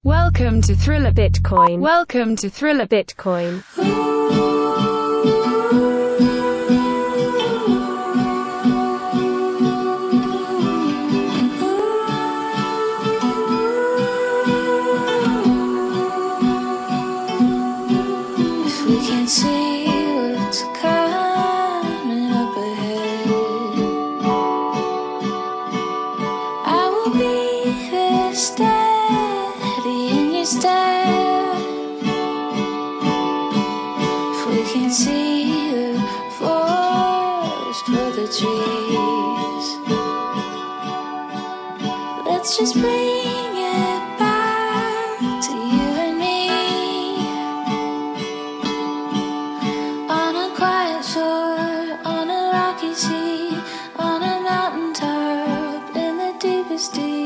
Welcome to Thriller Bitcoin. Welcome to Thriller Bitcoin. If we can see what's coming up ahead, I will be there steady in your step. If we can see the forest for the trees, let's just bring it back to you and me. On a quiet shore, on a rocky sea, on a mountain top, in the deepest deep.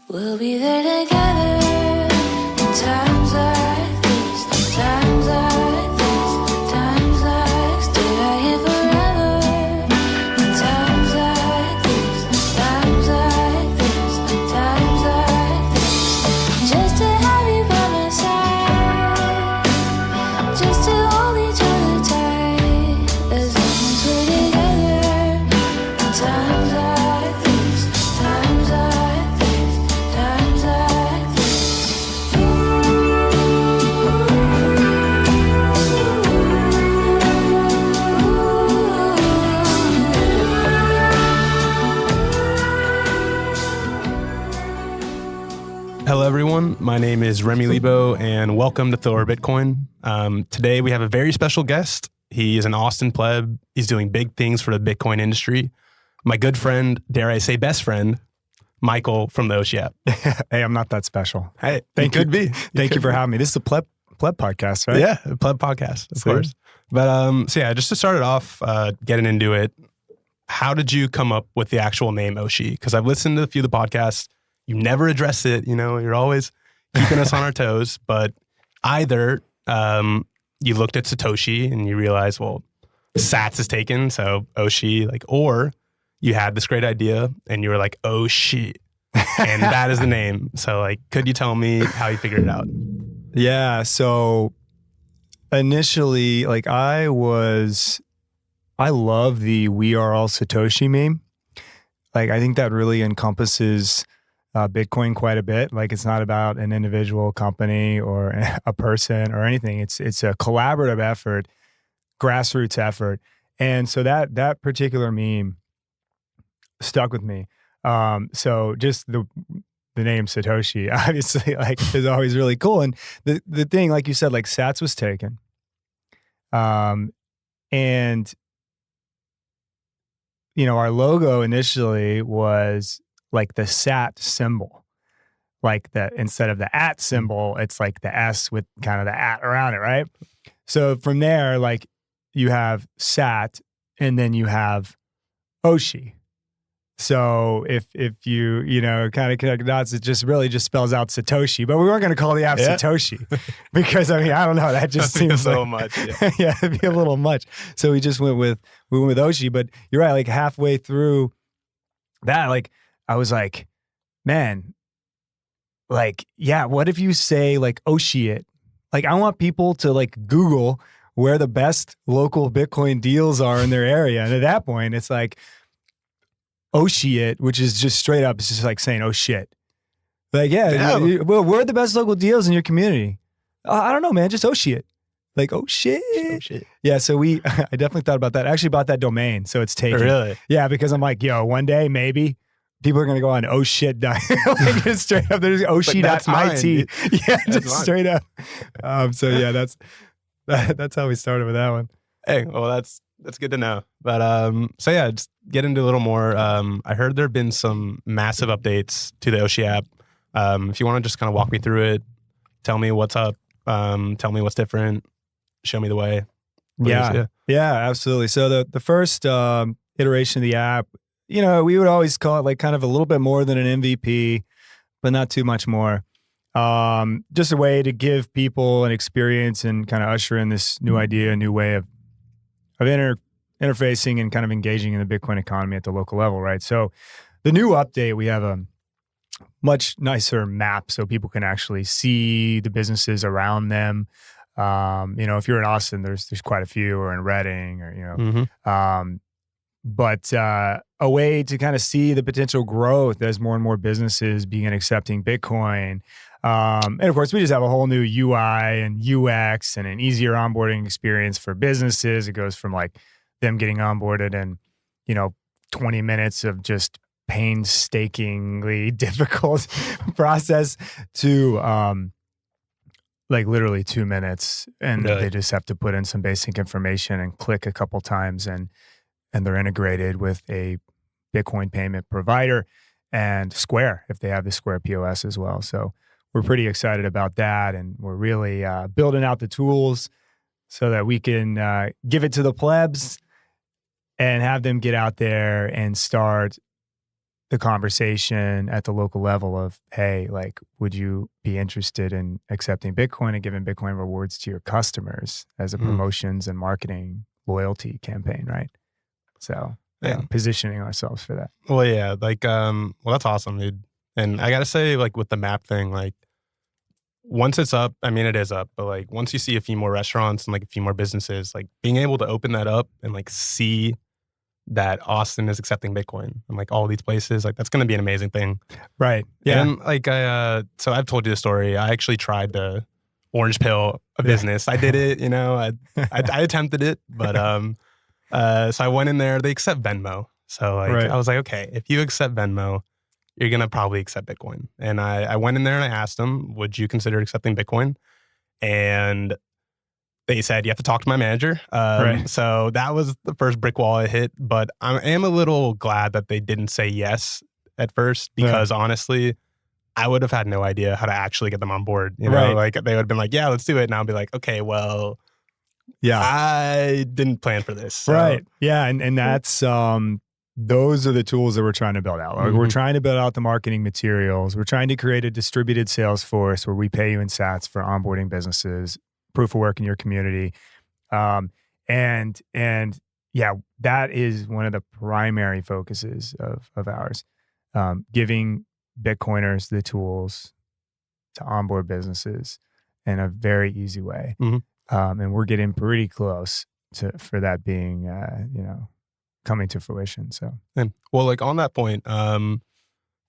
We'll be there together in times like this, times like this, times like stay right here forever. In times like this, times like this, times like this. Just to have you by my side, just to hold each other tight, as long as we're together. In times like this, times like this, times like Hello, everyone. My name is Remy and welcome to Thriller Bitcoin. Today, we have a very special guest. He is an Austin pleb. He's doing big things for the Bitcoin industry. My good friend, dare I say best friend, Michael from the Oshi app. Hey, I'm not that special. Hey, Thank you you. could be. Thank you for having me. This is a pleb podcast, right? Yeah, a pleb podcast, of Sweet. course. But so yeah, just to start it off, getting into it, how did you come up with the actual name Oshi? Because I've listened to a few of the podcasts. You never address it. You know, you're always keeping us on our toes. But either you looked at Satoshi and you realized, well, Sats is taken, so Oshi, or you had this great idea and you were like, oh shit. And that is the name. So could you tell me how you figured it out? Yeah. So initially, I love the "We Are All Satoshi" meme. I think that really encompasses Bitcoin quite a bit. It's not about an individual company or a person or anything. It's a collaborative effort, grassroots effort. And so that particular meme stuck with me. So just the name Satoshi, obviously, is always really cool. And the thing, like you said, Sats was taken. And our logo initially was the sat symbol, that instead of the at symbol, it's the S with kind of the at around it, right? So from there, you have sat and then you have Oshi. So if you kind of connect the dots, it just really just spells out Satoshi. But we weren't going to call the app Satoshi because I don't know, that just seems so much. Yeah. yeah, it'd be a little much. So we just went with Oshi. But you're right, halfway through that, I was like, man, yeah, what if you say Oshi it? I want people to Google where the best local Bitcoin deals are in their area. And at that point, it's Oshi it, which is just straight up, it's just saying, oh shit. Well, where are the best local deals in your community? I don't know, man, just Oshi it. Oh shit. Oh, shit. Yeah, so I definitely thought about that. I actually bought that domain, so it's taken. Really? Yeah, because I'm one day, maybe, people are going to go on oh shit. Just straight up, there's oshi.it. Yeah, just straight up. So yeah, that's how we started with that one. Hey, well, that's good to know. But so yeah, just get into a little more. I heard there have been some massive updates to the Oshi app. If you want to just kind of walk me through it, tell me what's up, tell me what's different, show me the way. Please. Yeah, absolutely. So the first iteration of the app, we would always call it kind of a little bit more than an MVP, but not too much more. Just a way to give people an experience and kind of usher in this new idea, a new way of interfacing and kind of engaging in the Bitcoin economy at the local level, right? So the new update, we have a much nicer map so people can actually see the businesses around them. If you're in Austin, there's quite a few, or in Reading, or but a way to kind of see the potential growth as more and more businesses begin accepting Bitcoin. And of course, we just have a whole new UI and UX and an easier onboarding experience for businesses. It goes from like them getting onboarded in 20 minutes of just painstakingly difficult process to like literally 2 minutes, and Really? they just have to put in some basic information and click a couple times, and they're integrated with a Bitcoin payment provider and Square, if they have the Square POS as well. So we're pretty excited about that, and we're really building out the tools so that we can give it to the plebs and have them get out there and start the conversation at the local level of, hey, like, would you be interested in accepting Bitcoin and giving Bitcoin rewards to your customers as a promotions and marketing loyalty campaign, right? So positioning ourselves for that. Well, yeah, like, well, that's awesome, dude. And I gotta say, like, with the map thing, like, once it's up, I mean, it is up, but like, once you see a few more restaurants and like a few more businesses, like, being able to open that up and like see that Austin is accepting Bitcoin and like all these places, like, that's going to be an amazing thing. Right. Yeah. And like, so I've told you the story. I actually tried the orange pill business. I did it, I attempted it, but, so I went in there, they accept Venmo. So like, Right. I was like, okay, if you accept Venmo, you're going to probably accept Bitcoin. And I went in there and I asked them, would you consider accepting Bitcoin? And they said, you have to talk to my manager. Right. So that was the first brick wall I hit. But I am a little glad that they didn't say yes at first, because honestly, I would have had no idea how to actually get them on board. Right. Like, they would have been like, yeah, let's do it. And I'll be like, okay, well, Yeah. I didn't plan for this. So. Right. Yeah. And that's, those are the tools that we're trying to build out. Like, we're trying to build out the marketing materials. We're trying to create a distributed sales force where we pay you in sats for onboarding businesses, proof of work in your community. And yeah, that is one of the primary focuses of ours. Giving Bitcoiners the tools to onboard businesses in a very easy way. And we're getting pretty close for that being, coming to fruition. So, well, like, on that point,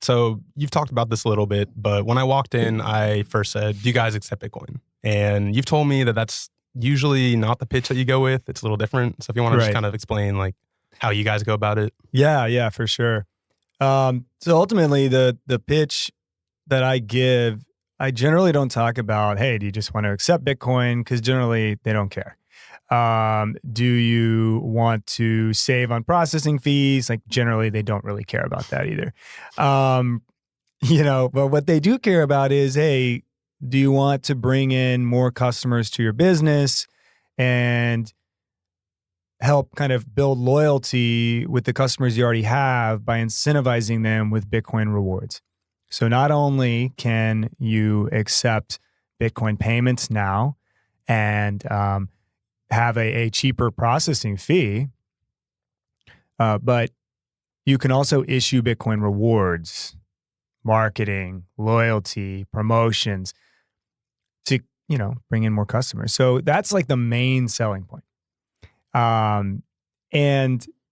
so you've talked about this a little bit, but when I walked in, I first said, do you guys accept Bitcoin? And you've told me that that's usually not the pitch that you go with. It's a little different. So if you want to just kind of explain like how you guys go about it. Yeah, for sure. So ultimately the pitch that I give, I generally don't talk about, hey, do you just want to accept Bitcoin? Because generally they don't care. Do you want to save on processing fees? Like, generally they don't really care about that either. But what they do care about is, hey, do you want to bring in more customers to your business and help kind of build loyalty with the customers you already have by incentivizing them with Bitcoin rewards? So not only can you accept Bitcoin payments now and have a cheaper processing fee, but you can also issue Bitcoin rewards, marketing, loyalty, promotions to, bring in more customers. So that's like the main selling point. And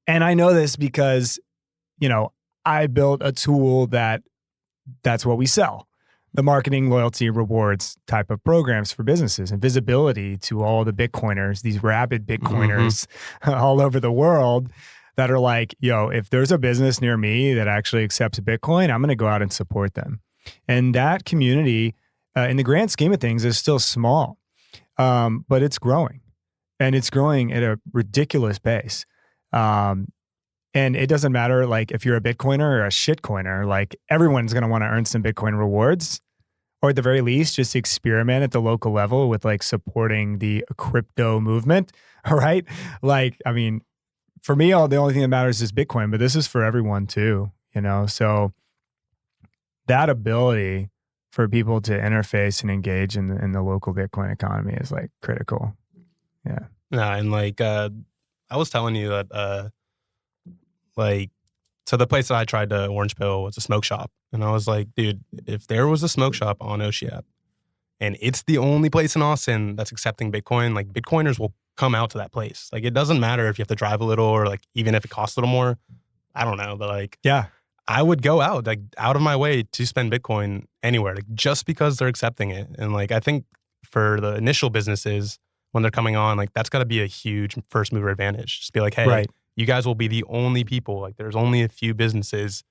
I know this because, I built a tool that's what we sell. The marketing, loyalty, rewards type of programs for businesses and visibility to all the Bitcoiners, these rabid Bitcoiners all over the world that are like, if there's a business near me that actually accepts Bitcoin, I'm going to go out and support them. And that community, in the grand scheme of things, is still small, but it's growing. And it's growing at a ridiculous pace. And it doesn't matter, like, if you're a Bitcoiner or a shitcoiner, like, everyone's going to want to earn some Bitcoin rewards, or at the very least, just experiment at the local level with like supporting the crypto movement. All right. Like, I mean, for me, the only thing that matters is Bitcoin, but this is for everyone too, so that ability for people to interface and engage in the local Bitcoin economy is like critical. Yeah. And like, I was telling you that, like, So the place that I tried to orange pill was a smoke shop. And I was like, dude, if there was a smoke shop on Oshi app and it's the only place in Austin that's accepting Bitcoin, like Bitcoiners will come out to that place. Like it doesn't matter if you have to drive a little or like even if it costs a little more. I don't know, but like I would go out of my way to spend Bitcoin anywhere, like just because they're accepting it. And like I think for the initial businesses when they're coming on, like that's got to be a huge first mover advantage. Just be like, hey, you guys will be the only people. Like there's only a few businesses.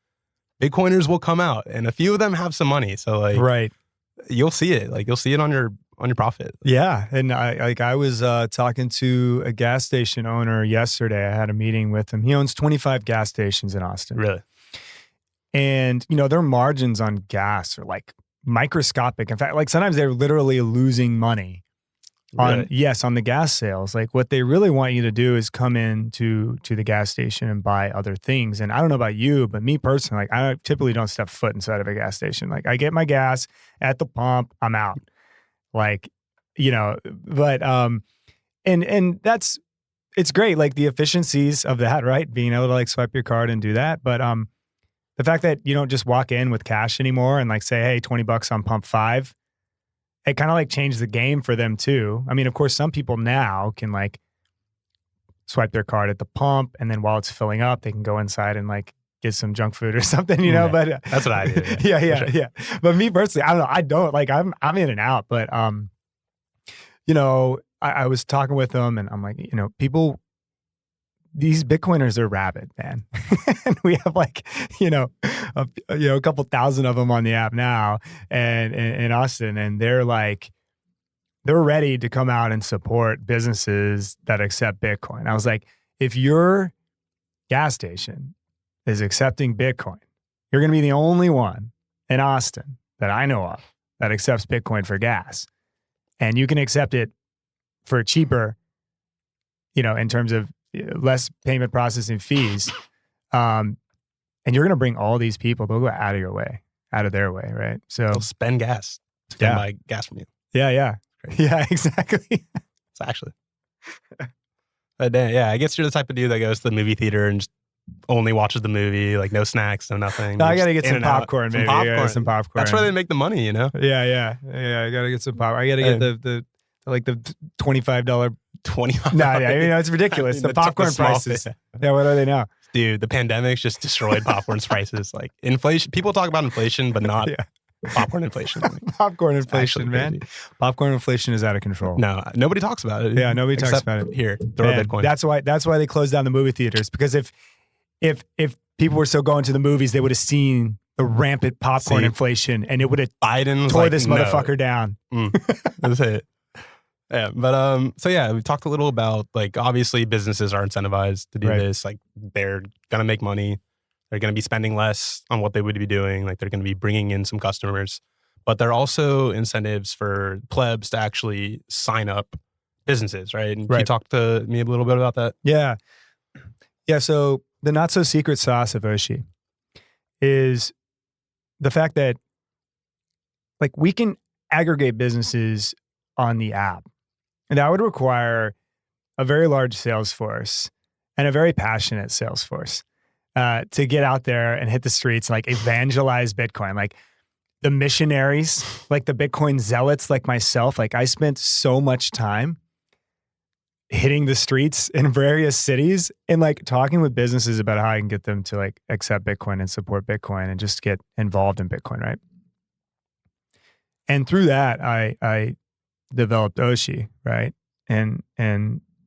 Bitcoiners will come out, and a few of them have some money. So like, you'll see it. Like you'll see it on your profit. Yeah, and I was talking to a gas station owner yesterday. I had a meeting with him. He owns 25 gas stations in Austin. Really? And their margins on gas are like microscopic. In fact, like sometimes they're literally losing money on the gas sales. Like what they really want you to do is come in to the gas station and buy other things. And I don't know about you, but me personally, like I typically don't step foot inside of a gas station. Like I get my gas at the pump, I'm out. Like, but and it's great, like the efficiencies of that, right? Being able to like swipe your card and do that. But the fact that you don't just walk in with cash anymore and like say, hey, $20 on pump 5, it kind of like changed the game for them too. I mean, of course, some people now can like swipe their card at the pump, and then while it's filling up, they can go inside and like get some junk food or something, but that's what I do. Yeah. But me personally, I don't know. I don't like, I'm in and out, but, I was talking with them and I'm like, people, these Bitcoiners are rabid, man. And we have like, a couple thousand of them on the app now and in Austin. And they're ready to come out and support businesses that accept Bitcoin. I was like, if your gas station is accepting Bitcoin, you're going to be the only one in Austin that I know of that accepts Bitcoin for gas. And you can accept it for cheaper, in terms of less payment processing fees. And you're going to bring all these people, they'll go out of their way, right? So they'll spend gas to come buy gas from you. Yeah, exactly. It's actually. But yeah, I guess you're the type of dude that goes to the movie theater and just only watches the movie, like no snacks, no nothing. No, I got to get some popcorn, maybe. Some popcorn. That's where they make the money, Yeah. I got to get some popcorn. I got to get the $25. It's ridiculous. The popcorn prices. Yeah, what are they now? Dude, the pandemic's just destroyed popcorn's prices. Like inflation, people talk about inflation, but not popcorn inflation. Popcorn inflation, man. Crazy. Popcorn inflation is out of control. No, nobody talks about it. Yeah, nobody talks about it. Here, throw a Bitcoin. That's why they closed down the movie theaters, because if people were still going to the movies, they would have seen the rampant popcorn inflation, and it would have tore this motherfucker down. That's it. Yeah, but so yeah, we talked a little about like obviously businesses are incentivized to do this. Like they're gonna make money, they're gonna be spending less on what they would be doing. Like they're gonna be bringing in some customers, but there are also incentives for plebs to actually sign up businesses, right? And can you talk to me a little bit about that? Yeah. So the not so secret sauce of Oshi is the fact that like we can aggregate businesses on the app. And that would require a very large sales force and a very passionate sales force to get out there and hit the streets, like evangelize Bitcoin. Like the missionaries, like the Bitcoin zealots like myself, like I spent so much time hitting the streets in various cities and like talking with businesses about how I can get them to like accept Bitcoin and support Bitcoin and just get involved in Bitcoin, right? And through that, I developed Oshi, right? And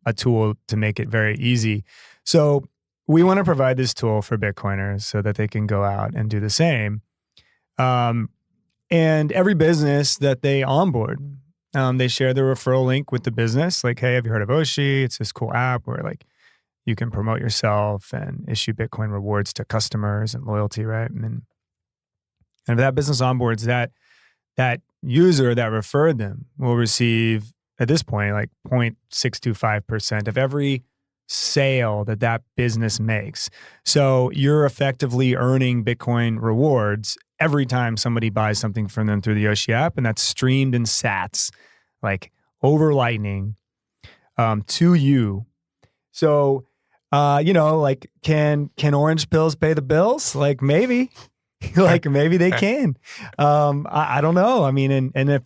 a tool to make it very easy. So we want to provide this tool for Bitcoiners so that they can go out and do the same. And every business that they onboard, they share the referral link with the business. Like, hey, have you heard of Oshi? It's this cool app where like you can promote yourself and issue Bitcoin rewards to customers and loyalty, right? And if that business onboards, that user that referred them will receive, at this point, like 0.625% of every sale that business makes. So you're effectively earning Bitcoin rewards every time somebody buys something from them through the Oshi app, and that's streamed in sats, like over Lightning, to you. So like can orange pills pay the bills? Like maybe, like maybe they can. I don't know. I mean, and if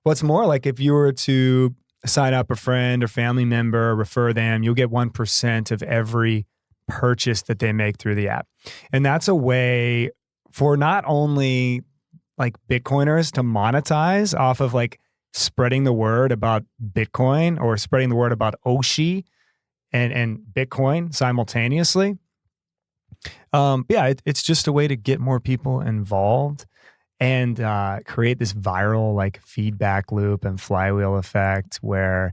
what's more, like if you were to sign up a friend or family member, refer them, you'll get 1% of every purchase that they make through the app. And that's a way for not only like Bitcoiners to monetize off of like spreading the word about Bitcoin or spreading the word about Oshi and Bitcoin simultaneously. It's just a way to get more people involved and create this viral like feedback loop and flywheel effect where,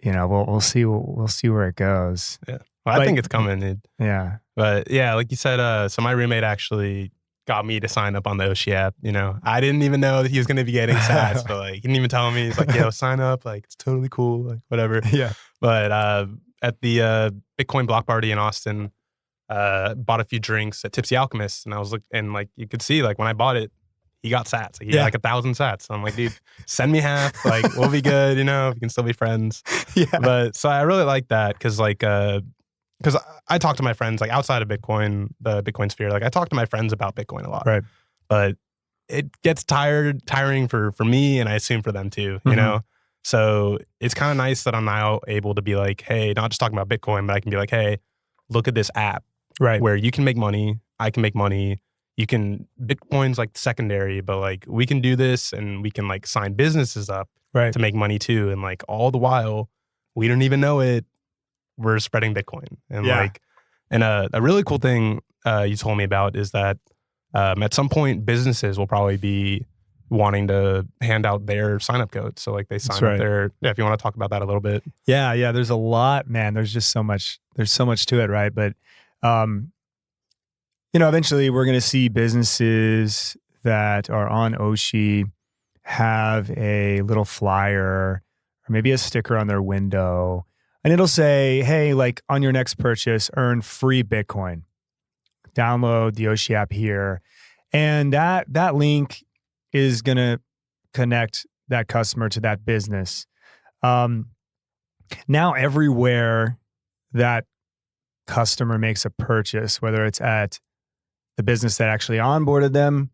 we'll see where it goes. Yeah. Well, I think it's coming, dude. Yeah. But yeah, like you said, so my roommate actually got me to sign up on the Oshi app. I didn't even know that he was going to be getting sats, but like he didn't even tell me. He's like, yo, sign up. Like it's totally cool. Like whatever. Yeah. But at the Bitcoin block party in Austin, bought a few drinks at Tipsy Alchemist, and I was and like you could see like when I bought it, he got sats. Like, he had like 1,000 sats. So I'm like, dude, send me half. Like we'll be good. We can still be friends. Yeah. But so I really like that because I talk to my friends like outside of Bitcoin, the Bitcoin sphere. Like I talk to my friends about Bitcoin a lot, right? But it gets tiring for me, and I assume for them too. So it's kind of nice that I'm now able to be like, hey, not just talking about Bitcoin, but I can be like, hey, look at this app, right? Where you can make money, I can make money. Bitcoin's like secondary, but like we can do this, and we can like sign businesses up right. to make money too, and like all the while we don't even know it. We're spreading Bitcoin. And a really cool thing you told me about is that at some point businesses will probably be wanting to hand out their sign-up codes. So like they sign up their, if you want to talk about that a little bit. Yeah. There's a lot, man. There's just so much to it, right? But, eventually we're going to see businesses that are on Oshi have a little flyer or maybe a sticker on their window. And it'll say, hey, like on your next purchase, earn free Bitcoin. Download the Oshi app here. And that link is going to connect that customer to that business. Now, everywhere that customer makes a purchase, whether it's at the business that actually onboarded them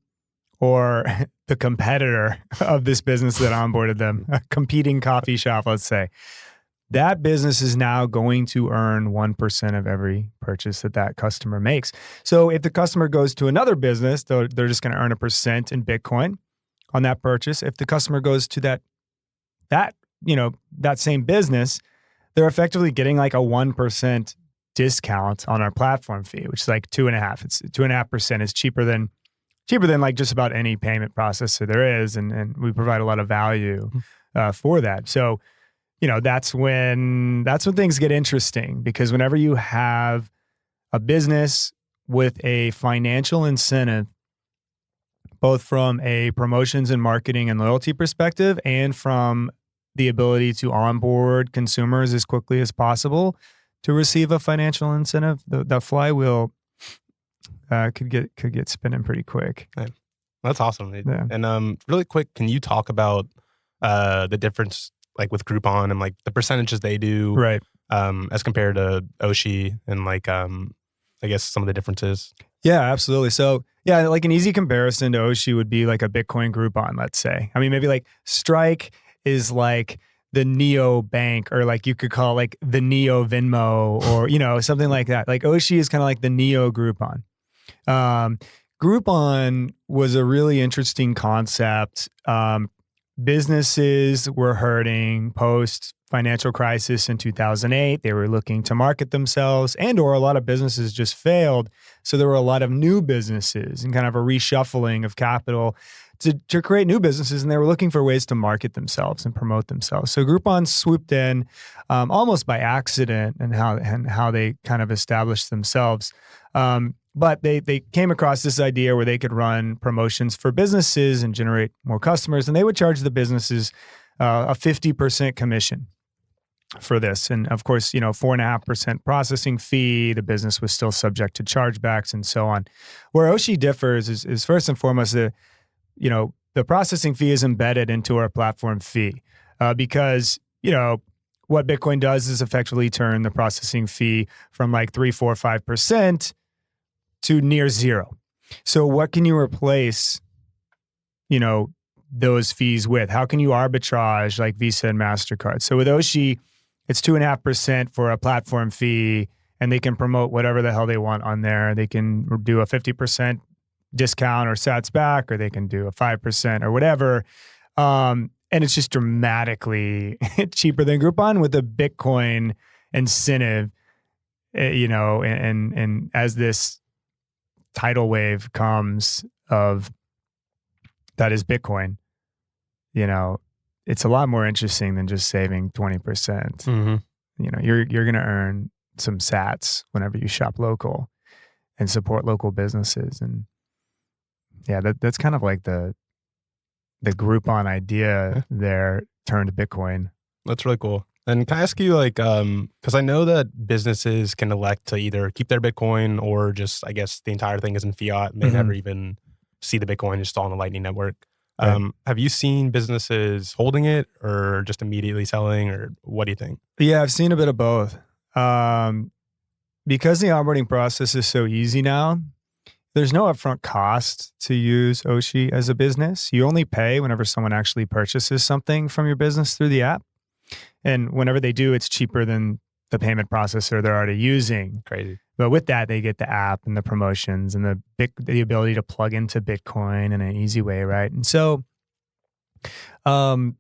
or the competitor of this business that onboarded them, a competing coffee shop, let's say, that business is now going to earn 1% of every purchase that customer makes. So if the customer goes to another business, they're just going to earn 1% in Bitcoin on that purchase. If the customer goes to that same business, they're effectively getting like a 1% discount on our platform fee, which is like 2.5%. It's 2.5% is cheaper than like just about any payment processor there is, and we provide a lot of value for that. So, that's when things get interesting, because whenever you have a business with a financial incentive, both from a promotions and marketing and loyalty perspective, and from the ability to onboard consumers as quickly as possible to receive a financial incentive, the flywheel could get spinning pretty quick. Yeah. That's awesome. Yeah. And really quick, can you talk about the difference like with Groupon and like the percentages they do, right? As compared to Oshi, and like I guess some of the differences. Yeah, absolutely. So yeah, like an easy comparison to Oshi would be like a Bitcoin Groupon, let's say. I mean, maybe like Strike is like the Neo Bank, or like you could call it like the Neo Venmo, or something like that. Like Oshi is kind of like the Neo Groupon. Groupon was a really interesting concept. Businesses were hurting post financial crisis in 2008. They were looking to market themselves, or a lot of businesses just failed. So there were a lot of new businesses and kind of a reshuffling of capital to create new businesses, and they were looking for ways to market themselves and promote themselves. So Groupon swooped in almost by accident and how they kind of established themselves. But they came across this idea where they could run promotions for businesses and generate more customers, and they would charge the businesses a 50% commission for this. And of course, 4.5% processing fee. The business was still subject to chargebacks and so on. Where Oshi differs is first and foremost the processing fee is embedded into our platform fee because what Bitcoin does is effectively turn the processing fee from like 3, 4, 5% to near zero. So what can you replace, those fees with? How can you arbitrage like Visa and MasterCard? So with Oshi, it's 2.5% for a platform fee, and they can promote whatever the hell they want on there. They can do a 50% discount or sats back, or they can do a 5% or whatever. And it's just dramatically cheaper than Groupon with a Bitcoin incentive, and as this tidal wave comes of that is Bitcoin, it's a lot more interesting than just saving 20%. Mm-hmm. You're going to earn some sats whenever you shop local and support local businesses. And yeah, that's kind of like the Groupon idea there turned Bitcoin. That's really cool. And can I ask you, like, because I know that businesses can elect to either keep their Bitcoin or just, I guess, the entire thing is in fiat and they never even see the Bitcoin just on the Lightning Network. Right. Have you seen businesses holding it or just immediately selling, or what do you think? Yeah, I've seen a bit of both. Because the onboarding process is so easy now, there's no upfront cost to use Oshi as a business. You only pay whenever someone actually purchases something from your business through the app. And whenever they do, it's cheaper than the payment processor they're already using. Crazy. But with that, they get the app and the promotions and the ability to plug into Bitcoin in an easy way, right? And so, a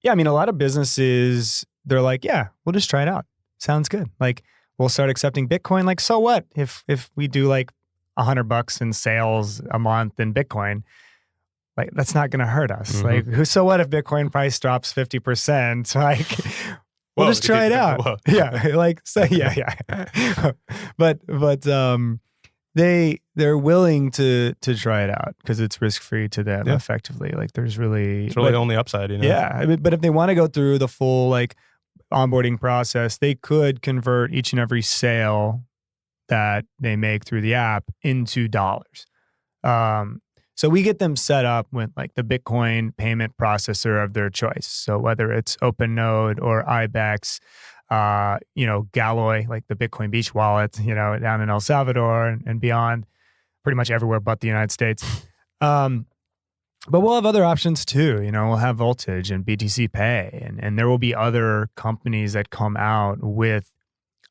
lot of businesses, they're like, yeah, we'll just try it out. Sounds good. Like, we'll start accepting Bitcoin. Like, so what if we do like $100 in sales a month in Bitcoin? Like, that's not going to hurt us. Like, so what if Bitcoin price drops 50%? Like, we'll just try it out. Whoa. Yeah. Like, so yeah. but they're willing to try it out because it's risk-free to them effectively. Like, it's really the only upside, Yeah. But if they want to go through the full like onboarding process, they could convert each and every sale that they make through the app into dollars. So we get them set up with like the Bitcoin payment processor of their choice. So whether it's OpenNode or IBEX, Galloy, like the Bitcoin Beach wallet, down in El Salvador and beyond, pretty much everywhere but the United States. But we'll have other options too. We'll have Voltage and BTC Pay, and there will be other companies that come out with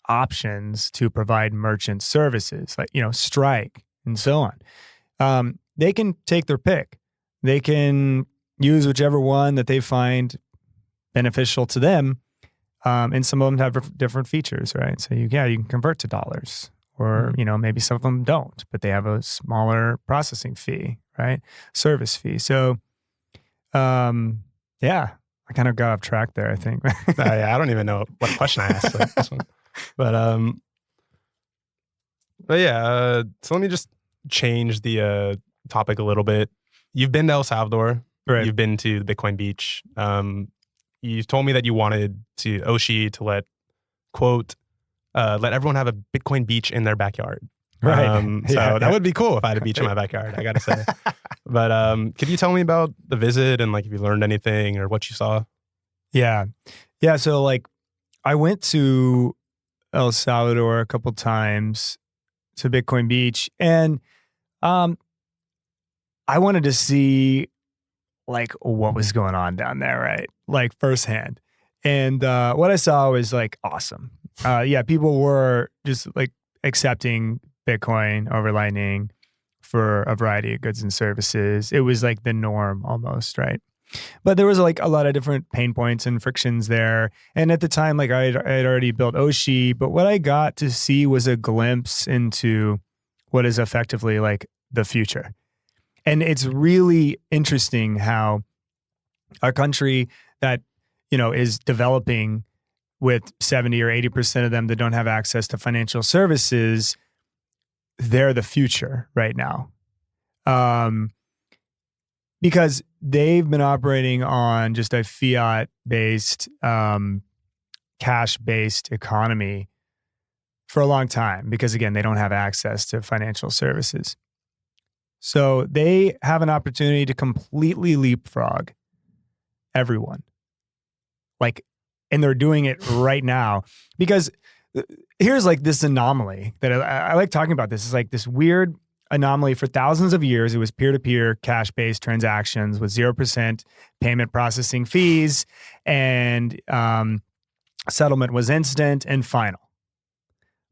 options to provide merchant services like, Strike and so on. They can take their pick. They can use whichever one that they find beneficial to them. And some of them have different features, right? So you can convert to dollars, or, maybe some of them don't, but they have a smaller processing fee, right? Service fee. So, I kind of got off track there, I think. I don't even know what question I asked. Like this one. But yeah, so let me just change the topic a little bit. You've been to El Salvador. Right. You've been to the Bitcoin Beach. You told me that you wanted to Oshi to let everyone have a Bitcoin beach in their backyard. Right. That would be cool if I had a beach in my backyard, I gotta say. But could you tell me about the visit and like if you learned anything or what you saw? Yeah. So like I went to El Salvador a couple times to Bitcoin Beach, and I wanted to see like what was going on down there, right? Like firsthand. And what I saw was like awesome. People were just like accepting Bitcoin over Lightning for a variety of goods and services. It was like the norm almost, right? But there was like a lot of different pain points and frictions there. And at the time, like I had already built Oshi, but what I got to see was a glimpse into what is effectively like the future. And it's really interesting how a country that, is developing with 70 or 80% of them that don't have access to financial services, they're the future right now. Because they've been operating on just a fiat-based, cash-based economy for a long time because, again, they don't have access to financial services. So they have an opportunity to completely leapfrog everyone. Like and they're doing it right now. Because here's like this anomaly that I like talking about. This is like this weird anomaly. For thousands of years, it was peer-to-peer cash-based transactions with 0% payment processing fees, and settlement was instant and final.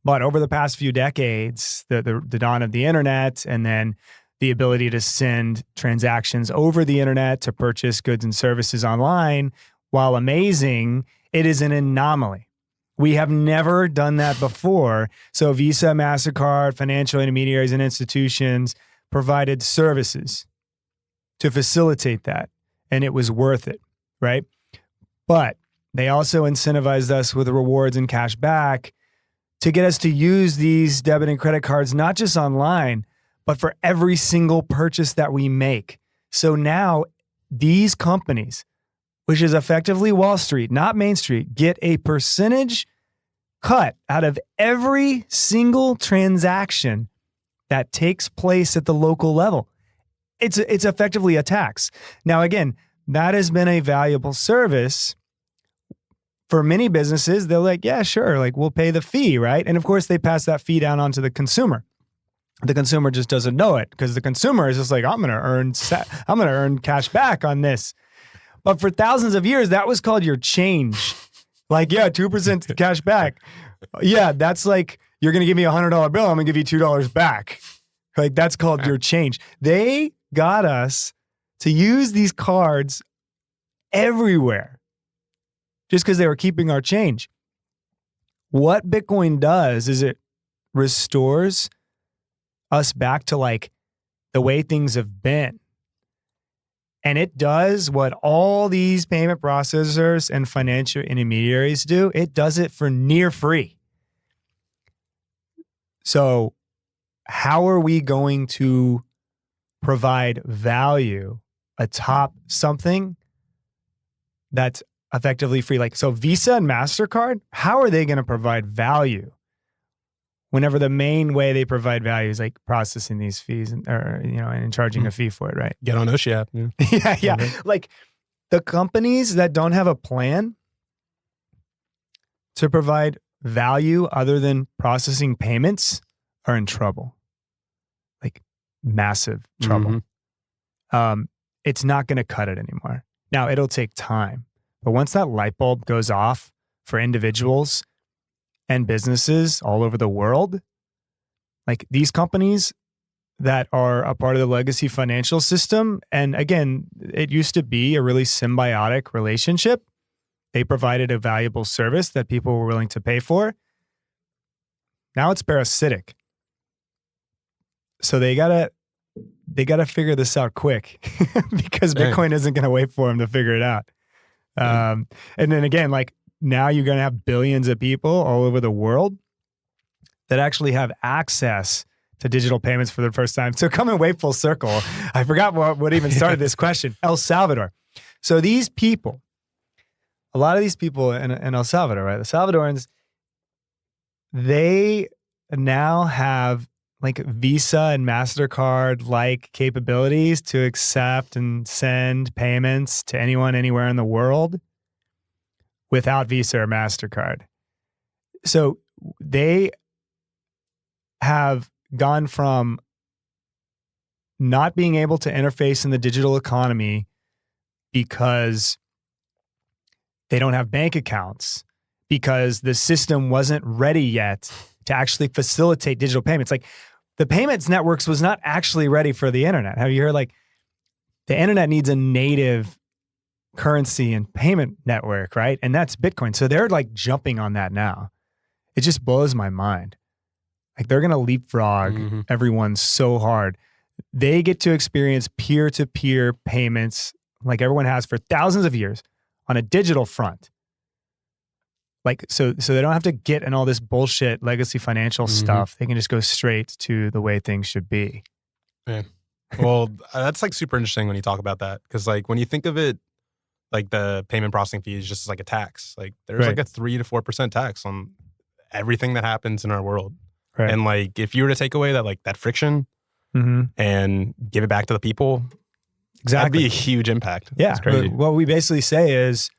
But over the past few decades, the dawn of the internet, and then the ability to send transactions over the internet to purchase goods and services online, while amazing, it is an anomaly. We have never done that before. So Visa, MasterCard, financial intermediaries and institutions provided services to facilitate that. And it was worth it, right? But they also incentivized us with rewards and cash back to get us to use these debit and credit cards, not just online, but for every single purchase that we make. So now these companies, which is effectively Wall Street, not Main Street, get a percentage cut out of every single transaction that takes place at the local level. It's effectively a tax. Now, again, that has been a valuable service for many businesses. They're like, yeah, sure, like we'll pay the fee, right? And of course, they pass that fee down onto the consumer. The consumer just doesn't know it because the consumer is just like, I'm going to earn cash back on this. But for thousands of years, that was called your change. Like, yeah, 2% cash back. Yeah, that's like, you're going to give me $100 bill, I'm going to give you $2 back. Like, that's called your change. They got us to use these cards everywhere just because they were keeping our change. What Bitcoin does is it restores us back to like the way things have been. And it does what all these payment processors and financial intermediaries do. It does it for near free. So how are we going to provide value atop something that's effectively free? Like, so Visa and MasterCard, how are they going to provide value whenever the main way they provide value is like processing these fees and charging a fee for it, right? Get on Oshi app. Yeah. Yeah. Like the companies that don't have a plan to provide value other than processing payments are in trouble. Like massive trouble. It's not going to cut it anymore. Now it'll take time, but once that light bulb goes off for individuals and businesses all over the world, like these companies that are a part of the legacy financial system. And again, it used to be a really symbiotic relationship. They provided a valuable service that people were willing to pay for. Now it's parasitic. So they gotta figure this out quick because Bitcoin isn't going to wait for them to figure it out. And then again, like, now you're going to have billions of people all over the world that actually have access to digital payments for the first time. So come and wait full circle. I forgot what even started this question. El Salvador. So these people, a lot of these people in El Salvador, right? The Salvadorans, they now have like Visa and MasterCard like capabilities to accept and send payments to anyone, anywhere in the world without Visa or MasterCard. So they have gone from not being able to interface in the digital economy because they don't have bank accounts, because the system wasn't ready yet to actually facilitate digital payments. Like the payments networks was not actually ready for the internet. Have you heard like the internet needs a native currency and payment network, right? And that's Bitcoin. So they're like jumping on that now. It just blows my mind. Like they're going to leapfrog everyone so hard. They get to experience peer-to-peer payments like everyone has for thousands of years on a digital front. Like, so they don't have to get in all this bullshit legacy financial stuff. They can just go straight to the way things should be. Yeah. Well, that's like super interesting when you talk about that. Because like when you think of it, like the payment processing fee is just like a tax. Like there's like a 3 to 4% tax on everything that happens in our world. Right. And like if you were to take away that friction and give it back to the people, that'd be a huge impact. Yeah. What we basically say is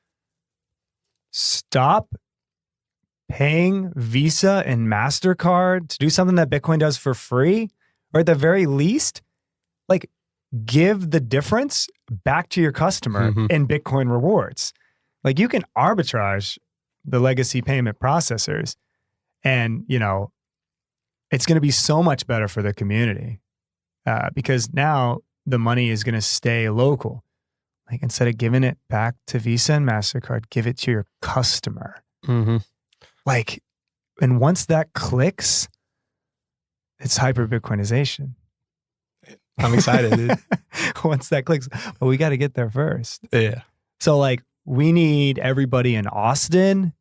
stop paying Visa and MasterCard to do something that Bitcoin does for free, or at the very least, like give the difference back to your customer in Bitcoin rewards. Like you can arbitrage the legacy payment processors and, you know, it's going to be so much better for the community because now the money is going to stay local. Like instead of giving it back to Visa and MasterCard, give it to your customer. Like, and once that clicks, it's hyper Bitcoinization. I'm excited, dude. Once that clicks, but we got to get there first. Yeah. So like, we need everybody in Austin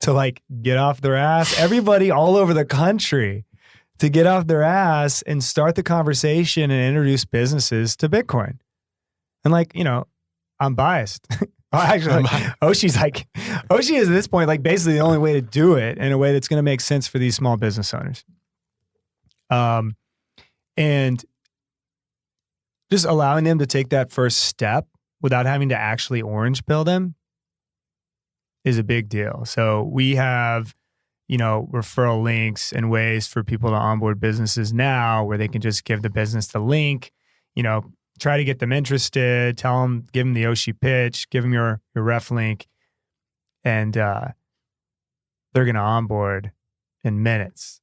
to like get off their ass. Everybody all over the country to get off their ass and start the conversation and introduce businesses to Bitcoin. And like, you know, I'm biased. Actually, Oshi is at this point, like basically the only way to do it in a way that's going to make sense for these small business owners. And just allowing them to take that first step without having to actually orange pill them is a big deal. So we have, you know, referral links and ways for people to onboard businesses now where they can just give the business the link, you know, try to get them interested, tell them, give them the Oshi pitch, give them your ref link, and they're going to onboard in minutes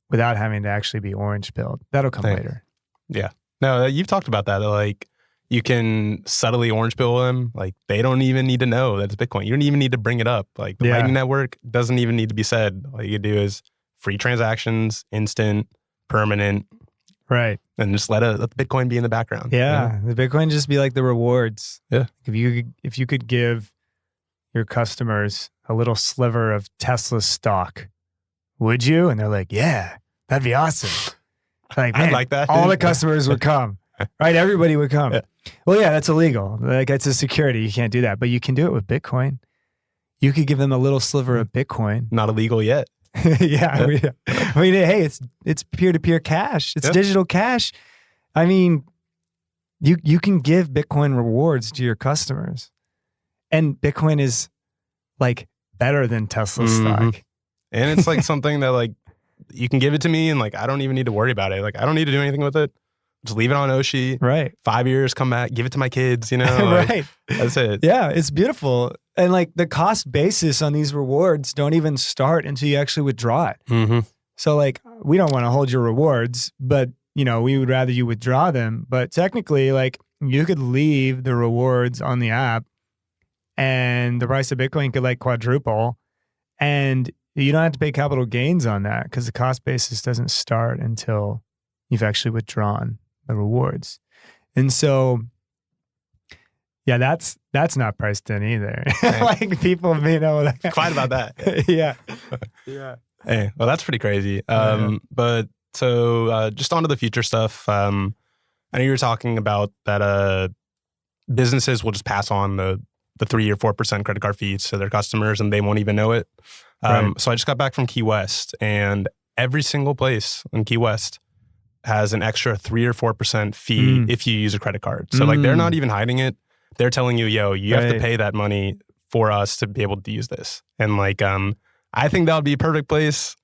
without having to actually be orange pilled. That'll come later. Yeah. No, you've talked about that. Like you can subtly orange pill them. Like they don't even need to know that it's Bitcoin. You don't even need to bring it up. Like the Lightning Network doesn't even need to be said. All you do is free transactions, instant, permanent. Right. And just let the Bitcoin be in the background. Yeah. You know? The Bitcoin just be like the rewards. Yeah. If you could give your customers a little sliver of Tesla stock, would you? And they're like, yeah, that'd be awesome. Like, man, I'd like that. All the customers would come. Right? Everybody would come. Yeah. Well, yeah, that's illegal. Like it's a security. You can't do that. But you can do it with Bitcoin. You could give them a little sliver of Bitcoin. Not illegal yet. Yeah. I mean, hey, it's peer-to-peer cash. It's digital cash. I mean, you can give Bitcoin rewards to your customers. And Bitcoin is like better than Tesla stock. And it's like something that like you can give it to me and like I don't even need to worry about it. Like I don't need to do anything with it. Just leave it on Oshi. Right. 5 years, come back, give it to my kids, you know? Like, right. That's it. Yeah, it's beautiful. And like the cost basis on these rewards don't even start until you actually withdraw it. So like we don't want to hold your rewards, but you know, we would rather you withdraw them. But technically like you could leave the rewards on the app and the price of Bitcoin could like quadruple and you don't have to pay capital gains on that because the cost basis doesn't start until you've actually withdrawn the rewards. And so, yeah, that's not priced in either. Like people, you know, Quiet about that. Yeah. Hey, well, that's pretty crazy. But so just onto the future stuff. I know you were talking about that businesses will just pass on the 3 or 4% credit card fees to their customers and they won't even know it. So I just got back from Key West and every single place in Key West has an extra 3 or 4% fee if you use a credit card. So like they're not even hiding it. They're telling you, yo, you have to pay that money for us to be able to use this. And like, I think that would be a perfect place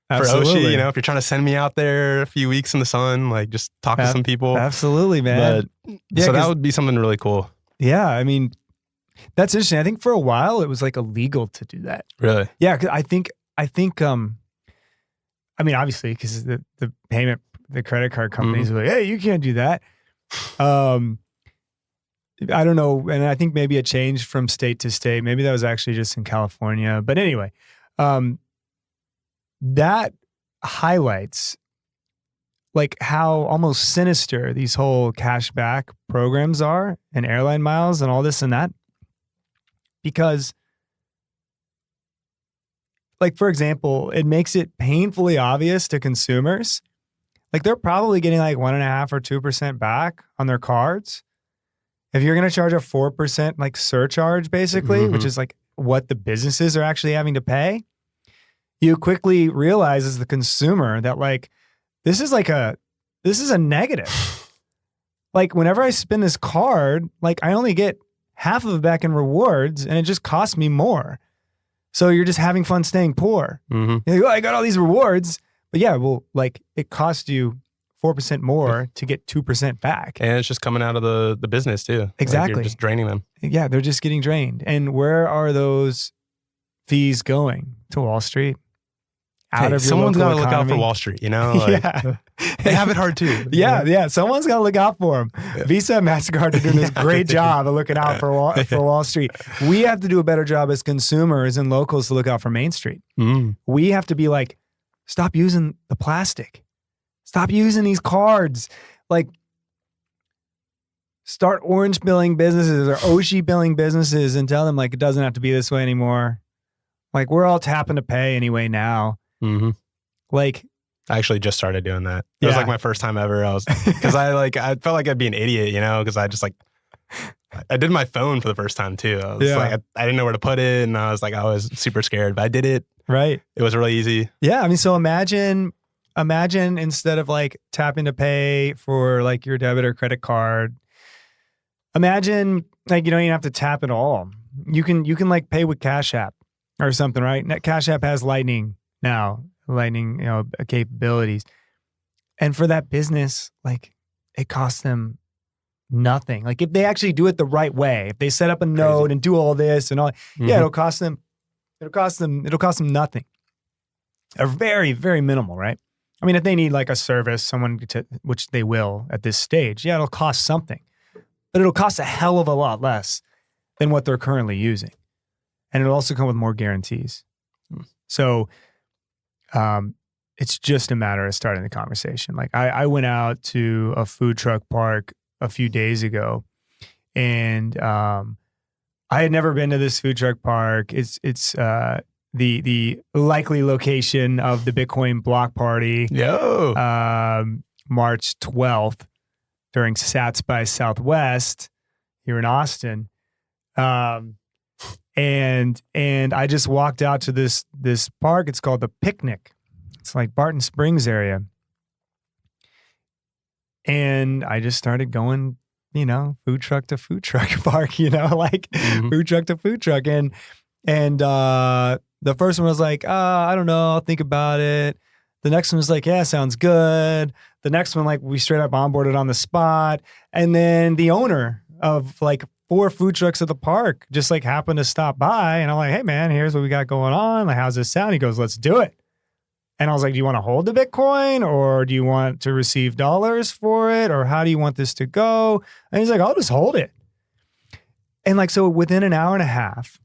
for Oshi. You know, if you're trying to send me out there a few weeks in the sun, like just talk to some people. Absolutely, man. So that would be something really cool. Yeah. I mean, that's interesting. I think for a while it was like illegal to do that. Really? Yeah. 'Cause I think, I mean, obviously, because the payment, the credit card companies are like, hey, you can't do that. I don't know. And I think maybe it changed from state to state. Maybe that was actually just in California. But anyway, that highlights like how almost sinister these whole cashback programs are and airline miles and all this and that. Because like, for example, it makes it painfully obvious to consumers. Like they're probably getting like 1.5 or 2% back on their cards. If you're going to charge a 4% like surcharge, basically, which is like what the businesses are actually having to pay, you quickly realize as the consumer that like, this is a negative. Like whenever I spin this card, like I only get half of it back in rewards and it just costs me more. So you're just having fun staying poor. Mm-hmm. You're like, oh, I got all these rewards. But yeah, well, like it costs you 4% more to get 2% back. And it's just coming out of the business too. Exactly. Like you're just draining them. Yeah, they're just getting drained. And where are those fees going? To Wall Street? Out of your someone's local got to look out for economy? Wall Street, you know? Like, Yeah. they have it hard too. Yeah. Someone's got to look out for them. Visa and MasterCard are doing this great job of looking out for Wall Street. We have to do a better job as consumers and locals to look out for Main Street. Mm. We have to be like, stop using the plastic. Stop using these cards. Like, start orange billing businesses or Oshi billing businesses and tell them like it doesn't have to be this way anymore. Like we're all tapping to pay anyway now. Mm-hmm. Like I actually just started doing that. It was like my first time ever. Because I felt like I'd be an idiot, you know, because I just like, I did my phone for the first time too. I was like, I didn't know where to put it. And I was super scared, but I did it. Right. It was really easy. Yeah. I mean, so imagine instead of like tapping to pay for like your debit or credit card, imagine like you don't even have to tap at all. You can like pay with Cash App or something, right? Cash App has Lightning now, capabilities. And for that business, like it costs them nothing. Like if they actually do it the right way, if they set up a node and do all this and all, it'll cost them nothing. Or very, very minimal, right? I mean, if they need like a service, which they will at this stage, it'll cost something. But it'll cost a hell of a lot less than what they're currently using. And it'll also come with more guarantees. So it's just a matter of starting the conversation. Like I went out to a food truck park a few days ago and I had never been to this food truck park. It's the likely location of the Bitcoin block party. March 12th during Sats by Southwest here in Austin. And I just walked out to this park. It's called the Picnic. It's like Barton Springs area. And I just started going, food truck to food truck park, food truck to food truck. And the first one was like, I don't know, I'll think about it. The next one was like, yeah, sounds good. The next one, like we straight up onboarded on the spot. And then the owner of like 4 food trucks at the park just like happened to stop by. And I'm like, hey man, here's what we got going on. Like, how's this sound? He goes, let's do it. And I was like, do you want to hold the Bitcoin or do you want to receive dollars for it? Or how do you want this to go? And he's like, I'll just hold it. And like, so within an hour and a half,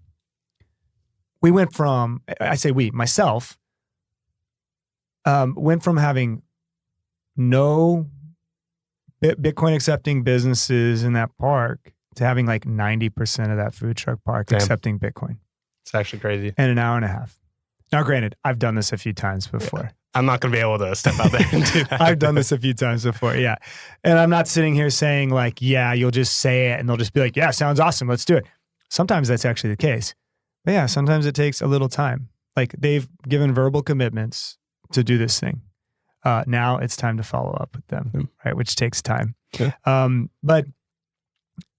we went from, myself, went from having no Bitcoin accepting businesses in that park to having like 90% of that food truck park accepting Bitcoin. It's actually crazy. In an hour and a half. Now, granted, I've done this a few times before. Yeah. I'm not going to be able to step out there and do that. I've done this a few times before, yeah. And I'm not sitting here saying like, yeah, you'll just say it and they'll just be like, yeah, sounds awesome, let's do it. Sometimes that's actually the case. But yeah, sometimes it takes a little time. Like they've given verbal commitments to do this thing. Now it's time to follow up with them, right? Which takes time. Yeah. But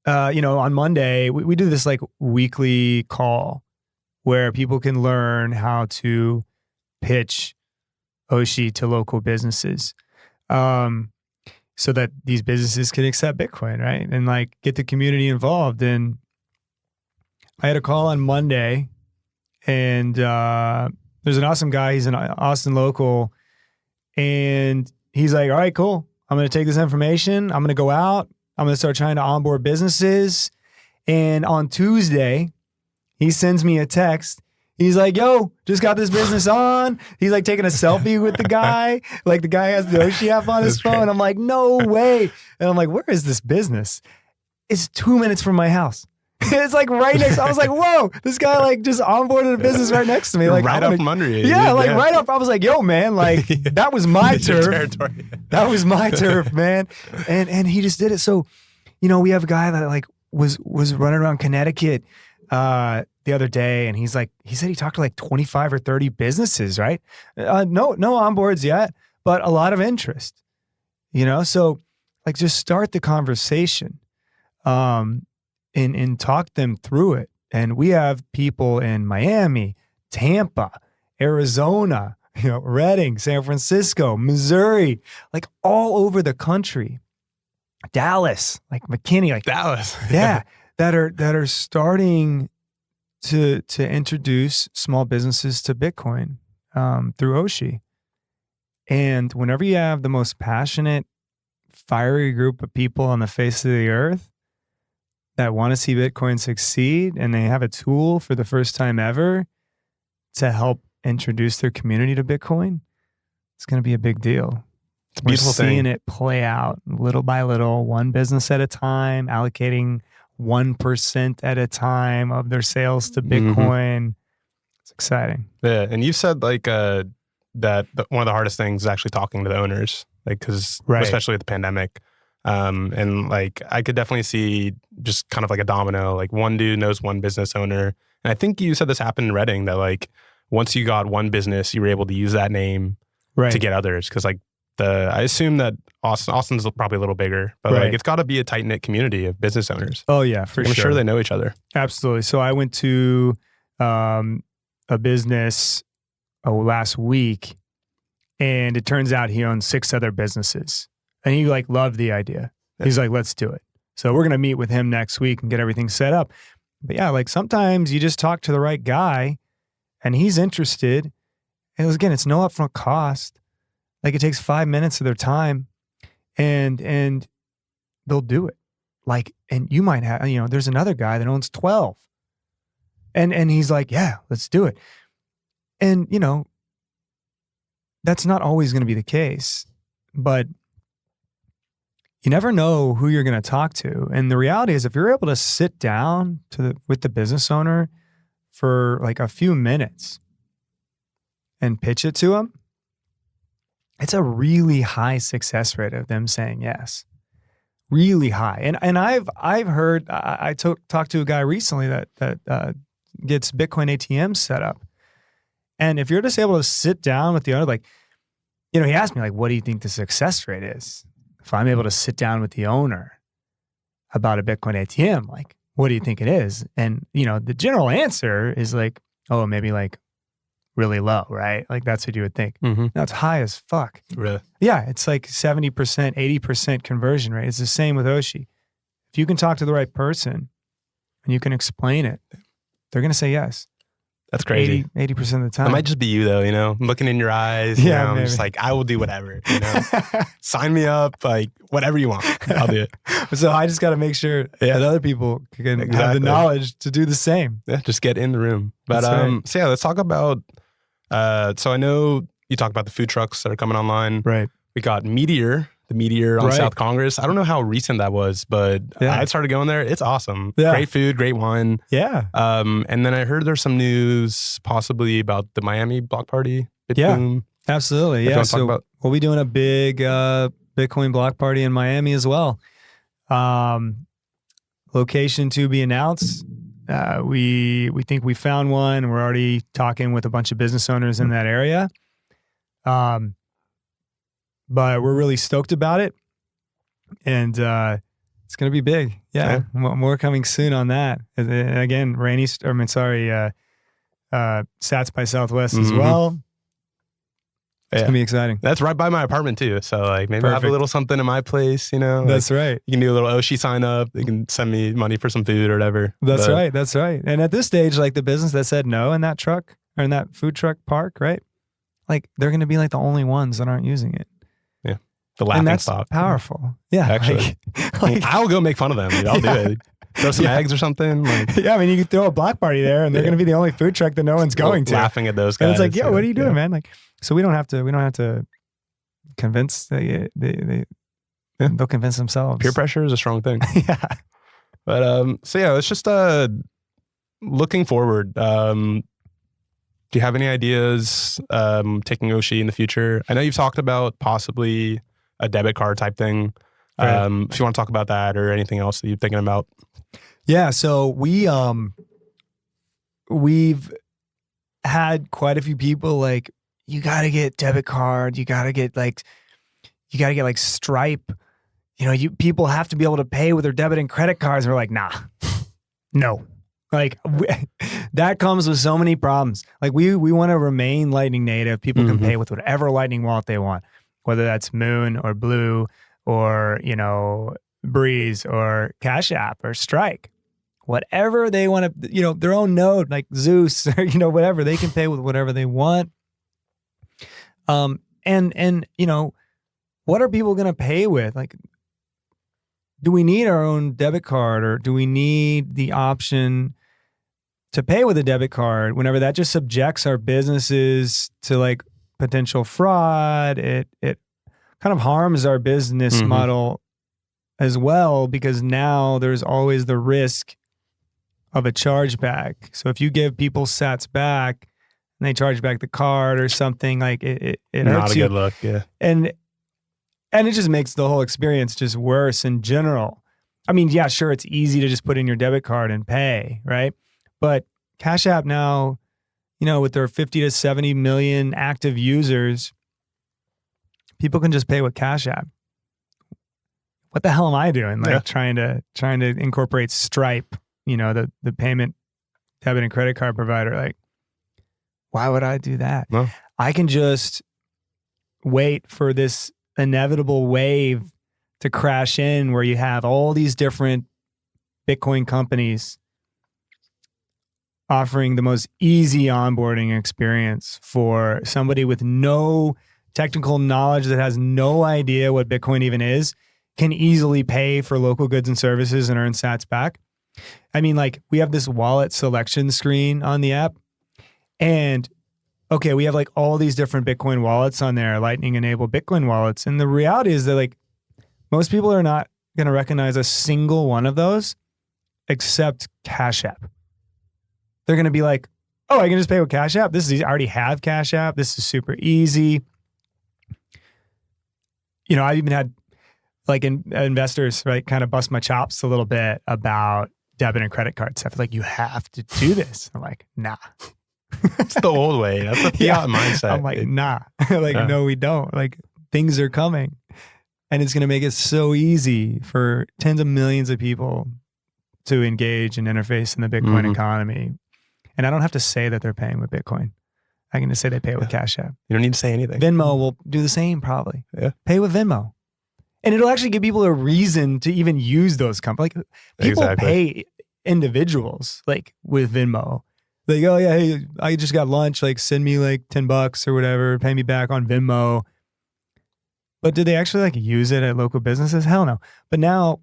on Monday, we do this like weekly call where people can learn how to pitch Oshi to local businesses so that these businesses can accept Bitcoin, right? And like get the community involved. And I had a call on Monday and there's an awesome guy. He's an Austin local. And he's like, all right, cool. I'm going to take this information. I'm going to go out. I'm going to start trying to onboard businesses. And on Tuesday, he sends me a text. He's like, yo, just got this business on. He's like taking a selfie with the guy. Like the guy has the Oshi app on his phone. I'm like, no way. And I'm like, where is this business? It's 2 minutes from my house. It's like right next. I was like, whoa, this guy like just onboarded a business right next to me. Like right up from under you. Yeah, like right up. I was like, yo, man, like that was my turf. Territory. That was my turf, man. And he just did it. So, we have a guy that like was running around Connecticut the other day, and he said he talked to like 25 or 30 businesses, right? No onboards yet, but a lot of interest. So like just start the conversation. and talk them through it. And we have people in Miami, Tampa, Arizona, Redding, San Francisco, Missouri, like all over the country. Dallas, like McKinney, like Dallas. yeah, that are starting to introduce small businesses to Bitcoin through Oshi. And whenever you have the most passionate, fiery group of people on the face of the earth that want to see Bitcoin succeed, and they have a tool for the first time ever to help introduce their community to Bitcoin, it's going to be a big deal. It's a beautiful We're seeing thing. it play out little by little, one business at a time, allocating 1% at a time of their sales to Bitcoin. It's exciting. Yeah, and you said like that one of the hardest things is actually talking to the owners, like because Right. especially with the pandemic. And like I could definitely see just kind of like a domino, like one dude knows one business owner. And I think you said this happened in Reading, that like once you got one business, you were able to use that name Right. to get others. Cause like I assume that Austin's probably a little bigger, but Right. like it's got to be a tight knit community of business owners. Oh yeah, for I'm sure. sure they know each other. Absolutely. So I went to a business last week, and it turns out he owns 6 other businesses, and he like loved the idea. He's like, let's do it. So we're going to meet with him next week and get everything set up. But yeah, like sometimes you just talk to the right guy and he's interested. And again, it's no upfront cost. Like it takes 5 minutes of their time and they'll do it. Like, and you might have, there's another guy that owns 12 and he's like, yeah, let's do it. And that's not always going to be the case, but you never know who you're going to talk to. And the reality is if you're able to sit down with the business owner for like a few minutes and pitch it to them, it's a really high success rate of them saying yes. Really high. And I've heard, I talked to a guy recently that gets Bitcoin ATMs set up. And if you're just able to sit down with the owner, like, he asked me like, what do you think the success rate is? If I'm able to sit down with the owner about a Bitcoin ATM, like, what do you think it is? And, the general answer is like, oh, maybe like really low, right? Like that's what you would think. Mm-hmm. No, it's high as fuck. Really? Yeah, it's like 70%, 80% conversion rate. It's the same with Oshi. If you can talk to the right person and you can explain it, they're going to say yes. That's crazy. 80% of the time. It might just be you though, I'm looking in your eyes. Yeah, I'm maybe. just like, I will do whatever, sign me up, like whatever you want. I'll do it. So I just got to make sure that other people can have the Exactly. knowledge to do the same. Yeah, just get in the room. But That's right. so yeah, let's talk about. So I know you talked about the food trucks that are coming online. Right. We got the Meteor on Right. South Congress. I don't know how recent that was, but Yeah. I started going there. It's awesome. Yeah. Great food, great wine. Yeah. And then I heard there's some news possibly about the Miami block party. Yeah. Boom. Absolutely. If you Yeah. wanna talk So about- we'll be doing a big Bitcoin block party in Miami as well. Location to be announced. We think we found one. We're already talking with a bunch of business owners in that area. But we're really stoked about it. And it's going to be big. Yeah. More coming soon on that. And again, Sats by Southwest as Mhm. well. It's Yeah. going to be exciting. That's right by my apartment too. So like maybe I'll have a Perfect. little something in my place, like, That's right. you can do a little Oshi sign up. You can send me money for some food or whatever. That's But- right. That's right. And at this stage, like the business that said no in that truck or in that food truck park, right? Like they're going to be like the only ones that aren't using it. The laughing And that's stock. powerful. Yeah. Actually. like, I'll go make fun of them. Dude. I'll do it. Throw some Yeah. eggs or something. Like, yeah, I mean, you could throw a block party there and they're going to be the only food truck that no one's going to. Laughing at those guys. And it's like, yo, what are you doing, Yeah. man? Like, so we don't have to convince they'll convince themselves. Peer pressure is a strong thing. Yeah. But so yeah, it's just looking forward. Do you have any ideas taking Oshi in the future? I know you've talked about possibly a debit card type thing. Right. If you want to talk about that or anything else that you're thinking about. Yeah, so we've had quite a few people like, you got to get debit card, you got to get like Stripe. People have to be able to pay with their debit and credit cards. And we're like, nah, No. Like that comes with so many problems. Like we want to remain Lightning native. People can pay with whatever Lightning wallet they want, whether that's Moon or Blue or, Breeze or Cash App or Strike, whatever they want to, their own node like Zeus or, whatever, they can pay with whatever they want. And what are people going to pay with? Like, do we need our own debit card or do we need the option to pay with a debit card whenever that just subjects our businesses to like potential fraud? It kind of harms our business model as well, because now there's always the risk of a chargeback. So if you give people sats back and they charge back the card or something, like it hurts Not a you. good look, yeah. And it just makes the whole experience just worse in general. I mean, yeah, sure, it's easy to just put in your debit card and pay, right? But Cash App now, with their 50 to 70 million active users, people can just pay with Cash App. What the hell am I doing? Like trying to incorporate Stripe, the payment debit and credit card provider. Like, why would I do that? No. I can just wait for this inevitable wave to crash in where you have all these different Bitcoin companies offering the most easy onboarding experience for somebody with no technical knowledge, that has no idea what Bitcoin even is, can easily pay for local goods and services and earn sats back. I mean, like, we have this wallet selection screen on the app, and okay, we have like all these different Bitcoin wallets on there, Lightning enabled Bitcoin wallets. And the reality is that like most people are not going to recognize a single one of those except Cash App. They're going to be like, oh, I can just pay with Cash App. This is easy. I already have Cash App. This is super easy. I've even had like investors, right, kind of bust my chops a little bit about debit and credit card stuff. Like, you have to do this. I'm like, nah. It's the old way. That's the fiat mindset. I'm like, nah. No, we don't. Like, things are coming. And it's going to make it so easy for tens of millions of people to engage and interface in the Bitcoin economy. And I don't have to say that they're paying with Bitcoin. I can just say they pay with Cash App. You don't need to say anything. Venmo will do the same probably. Yeah. Pay with Venmo. And it'll actually give people a reason to even use those companies. Like, people pay individuals like with Venmo. Like, oh yeah, hey, I just got lunch. Like, send me like $10 or whatever. Pay me back on Venmo. But did they actually like use it at local businesses? Hell no. But now,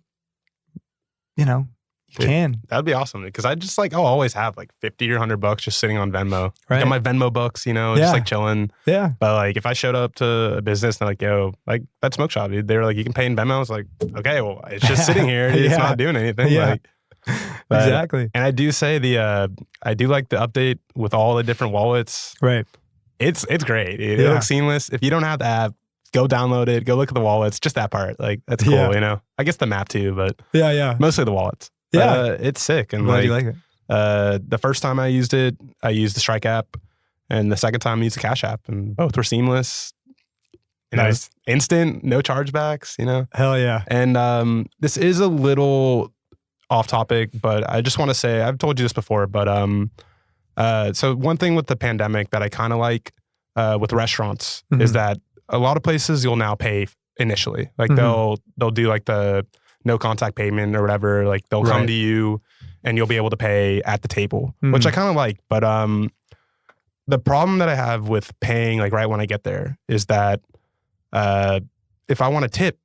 you can. That'd be awesome, because I just like, I'll always have like 50 or $100 just sitting on Venmo. Right. Got my Venmo books, just like chilling. Yeah. But like, if I showed up to a business and they're like, yo, like that smoke shop, dude, they were like, you can pay in Venmo. I was like, okay, well, it's just sitting here. It's not doing anything. Yeah. Like, Exactly. And I do say I do like the update with all the different wallets. Right. It's great. It looks seamless. If you don't have the app, go download it. Go look at the wallets. Just that part. Like, that's cool, I guess the map too, but mostly the wallets. Yeah. It's sick. And Glad you like it. The first time I used it, I used the Strike app. And the second time I used the Cash app. And both were seamless. Nice. Instant, no chargebacks, Hell yeah. And this is a little off topic, but I just want to say, I've told you this before, but so one thing with the pandemic that I kind of like with restaurants is that a lot of places you'll now pay initially. Like they'll do like the no contact payment or whatever. Like they'll come to you and you'll be able to pay at the table, which I kind of like. But the problem that I have with paying like right when I get there is that if I want to tip,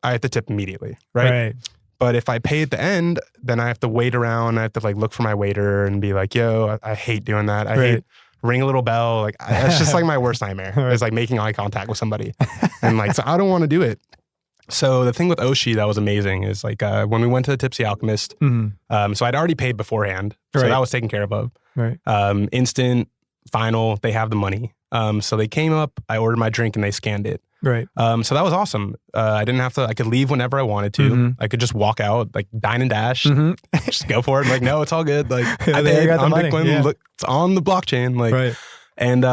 I have to tip immediately, right? But if I pay at the end, then I have to wait around. I have to like look for my waiter and be like, yo, I hate doing that. I hate ring a little bell. Like, that's just like my worst nightmare. It's like making eye contact with somebody. And like, so I don't want to do it. So the thing with Oshi that was amazing is like when we went to the Tipsy Alchemist, so I'd already paid beforehand. So that was taken care of. Instant, final, they have the money. So they came up, I ordered my drink and they scanned it. Right. So that was awesome. I didn't have to, I could leave whenever I wanted to. I could just walk out, like dine and dash, just go for it. Like, no, it's all good. Like, I paid on Bitcoin. Look, it's on the blockchain. Like, and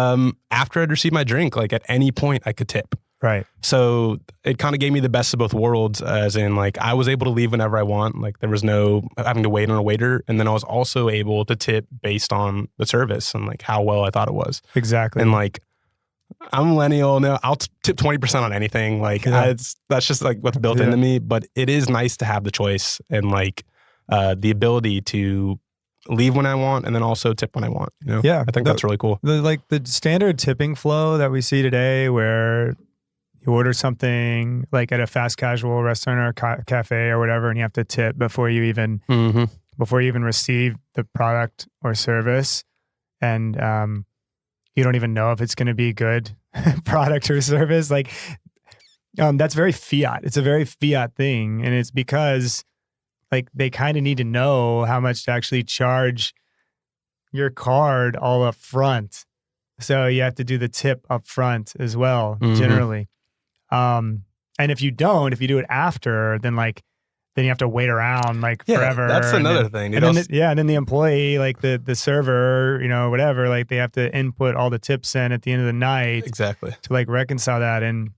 after I'd received my drink, like at any point I could tip. Right. So it kind of gave me the best of both worlds, as in like I was able to leave whenever I want. Like there was no having to wait on a waiter. And then I was also able to tip based on the service and like how well I thought it was. Exactly. And like, I'm a millennial now. I'll tip 20% on anything. Like that's just like what's built into me. But it is nice to have the choice and like the ability to leave when I want and then also tip when I want. You know? Yeah, I think that's really cool. The standard tipping flow that we see today, where you order something like at a fast casual restaurant or cafe or whatever, and you have to tip before you even receive the product or service, and you don't even know if it's going to be good product or service. Like that's very fiat. It's a very fiat thing, and it's because like they kind of need to know how much to actually charge your card all up front. So you have to do the tip up front as well, generally. And if you do it after, then you have to wait around like forever. That's another thing. And then the employee, like the server, whatever, like they have to input all the tips in at the end of the night. Exactly. To like reconcile that. And,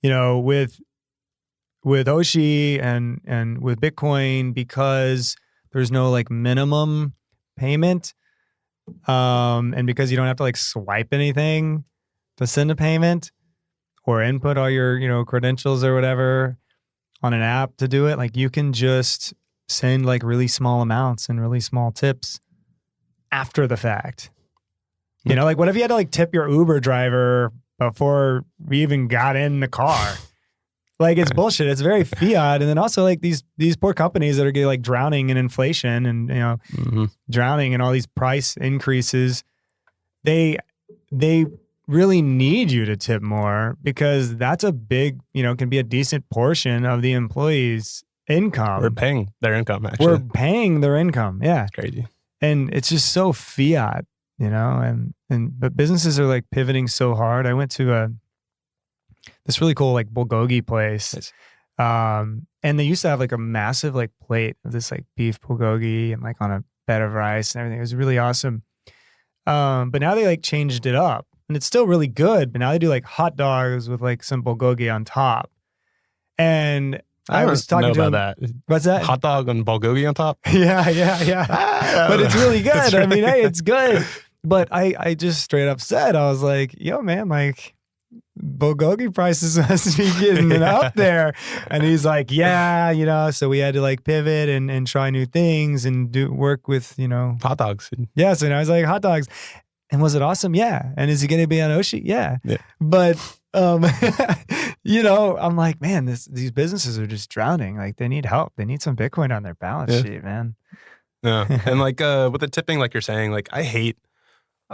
with Oshi and with Bitcoin, because there's no like minimum payment, and because you don't have to like swipe anything to send a payment or input all your credentials or whatever on an app to do it, like you can just send like really small amounts and really small tips after the fact. Like what if you had to like tip your Uber driver before we even got in the car? Like it's bullshit. It's very fiat. And then also like these poor companies that are getting like drowning in inflation and drowning in all these price increases, they really need you to tip more, because that's a big, can be a decent portion of the employee's income. We're paying their income, actually. We're paying their income. Yeah. It's crazy. And it's just so fiat, but businesses are like pivoting so hard. I went to this really cool like bulgogi place. Nice. And they used to have like a massive like plate of this like beef bulgogi and like on a bed of rice and everything. It was really awesome. But now they like changed it up, and it's still really good, but now they do like hot dogs with like some bulgogi on top. And I was talking to him about that. What's that? Hot dog and bulgogi on top? Yeah. But it's really good. Really I mean, hey, it's good. But I just straight up said, I was like, yo, man, like bulgogi prices must be getting up there. And he's like, yeah, so we had to like pivot and try new things and do work with, hot dogs. Yeah. So I was like, hot dogs. And was it awesome? Yeah. And is he going to be on Oshi? Yeah. But, I'm like, man, these businesses are just drowning. Like they need help. They need some Bitcoin on their balance sheet, man. Yeah. And like with the tipping, like you're saying, like I hate,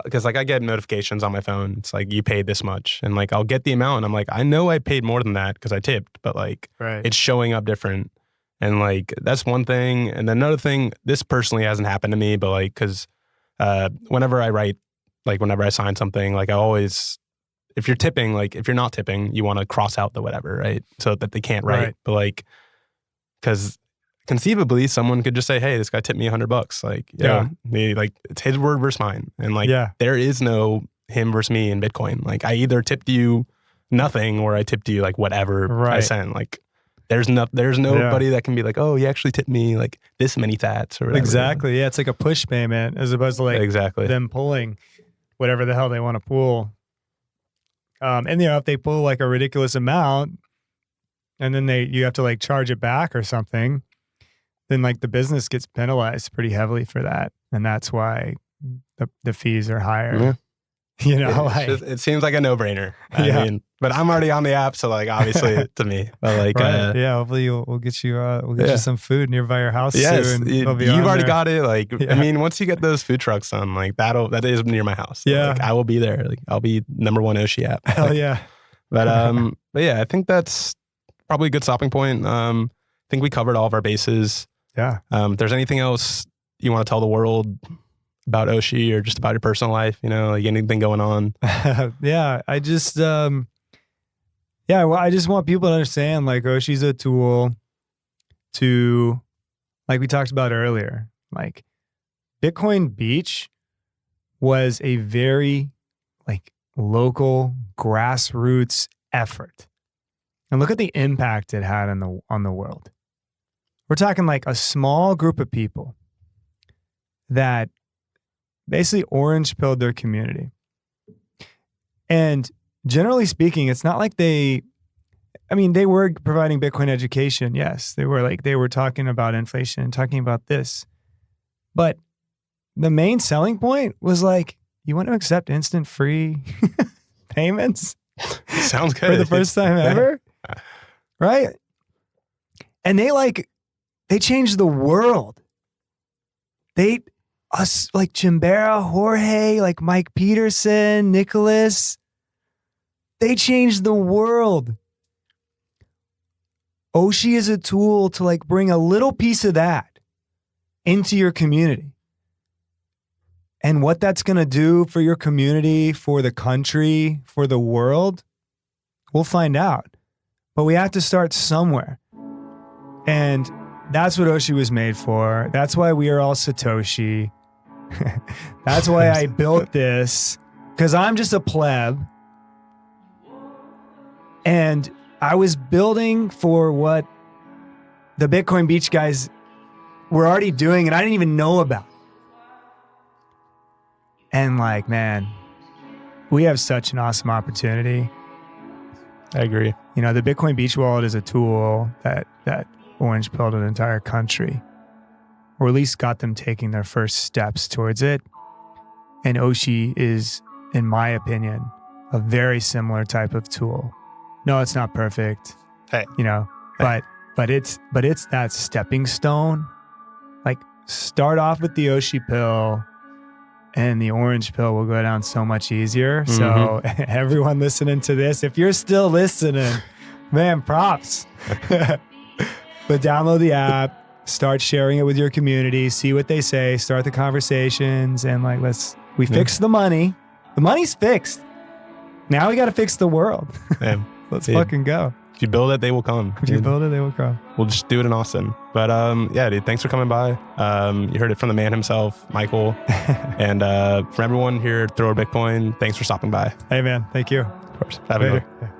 because like I get notifications on my phone. It's like you paid this much, and like I'll get the amount, and I'm like, I know I paid more than that because I tipped, but like it's showing up different, and like that's one thing. And then another thing, this personally hasn't happened to me, but like because whenever I write, like whenever I sign something, like I always, if you're tipping, like if you're not tipping, you want to cross out the whatever, right, so that they can't write. But like because conceivably someone could just say, hey, this guy tipped me $100. Like, like it's his word versus mine. And like, there is no him versus me in Bitcoin. Like I either tipped you nothing or I tipped you like whatever I sent. Like there's nobody that can be like, oh, you actually tipped me like this many sats or whatever. Exactly. Yeah. It's like a push payment as opposed to like them pulling whatever the hell they want to pull. And if they pull like a ridiculous amount and then you have to like charge it back or something, then like the business gets penalized pretty heavily for that. And that's why the fees are higher. Yeah. It seems like a no-brainer. I mean, but I'm already on the app, so like obviously to me. But like hopefully we'll get you you some food nearby your house soon. You've already got it. Like I mean, once you get those food trucks on, like that is near my house. So, like, I will be there. Like I'll be #1 Oshi app. Hell yeah. But yeah, I think that's probably a good stopping point. I think we covered all of our bases. Yeah. If there's anything else you want to tell the world about Oshi or just about your personal life, like anything going on? I just, I just want people to understand like Oshi's a tool to, like we talked about earlier, like Bitcoin Beach was a very like local grassroots effort. And look at the impact it had on the world. We're talking like a small group of people that basically orange pilled their community. And generally speaking, it's not like they were providing Bitcoin education. Yes, they were talking about inflation and talking about this. But the main selling point was like, you want to accept instant free payments? Sounds good. For the first time ever? Right? And they changed the world. Us like Chimbera, Jorge, like Mike Peterson, Nicholas, they changed the world. Oshi is a tool to like bring a little piece of that into your community. And what that's going to do for your community, for the country, for the world, we'll find out. But we have to start somewhere. And that's what Oshi was made for. That's why we are all Satoshi. That's why I built this, because I'm just a pleb. And I was building for what the Bitcoin Beach guys were already doing, and I didn't even know about. And like, man, we have such an awesome opportunity. I agree. You know, the Bitcoin Beach wallet is a tool that orange pilled an entire country, or at least got them taking their first steps towards it. And Oshi is, in my opinion, a very similar type of tool. No, it's not perfect. Hey. You know, Hey. but it's that stepping stone. Like, start off with the Oshi pill, and the orange pill will go down so much easier. So everyone listening to this, if you're still listening, man, props. But download the app, start sharing it with your community, see what they say, start the conversations, and like, we fix the money. The money's fixed. Now we got to fix the world. Let's fucking go. If you build it, they will come. If you build it, they will come. We'll just do it in Austin. But yeah, dude, thanks for coming by. You heard it from the man himself, Michael. And from everyone here at Thrower Bitcoin, thanks for stopping by. Hey, man. Thank you. Of course. Have a good one.